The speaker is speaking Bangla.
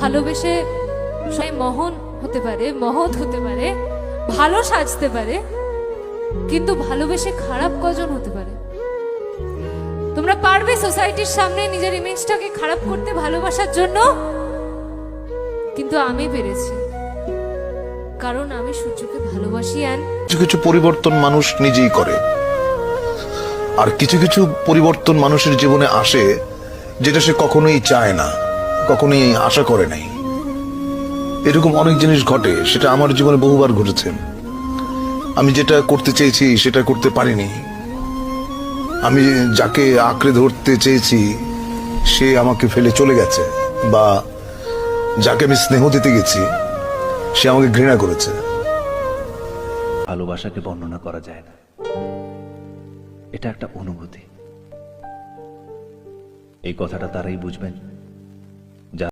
ভালোবেসে সবাই মহৎ হতে পারে, ভালো সাজতে পারে, কিন্তু ভালোবেসে খারাপ কজন হতে পারে? তোমরা পারবে সোসাইটির সামনে নিজের ইমেজটাকে খারাপ করতে ভালোবাসার জন্য? কিন্তু আমি পেরেছি, কারণ আমি সূর্যকে ভালোবাসি। কিছু কিছু পরিবর্তন মানুষ নিজেই করে, আর কিছু কিছু পরিবর্তন মানুষের জীবনে আসে যেটা সে কখনোই চায় না, কখনোই আশা করে নাই। এরকম অনেক জিনিস ঘটে, সেটা আমার জীবনে বহুবার ঘটেছে। আমি যেটা করতে চেয়েছি সেটা করতে পারিনি। আমি যাকে আঁকড়ে ধরতে চেয়েছি সে আমাকে ফেলে চলে গেছে, বা যাকে আমি স্নেহ দিতে গেছি সে আমাকে ঘৃণা করেছে। ভালোবাসাকে বর্ণনা করা যায় না, এটা একটা অনুভূতি। এই কথাটা তারাই বুঝবেন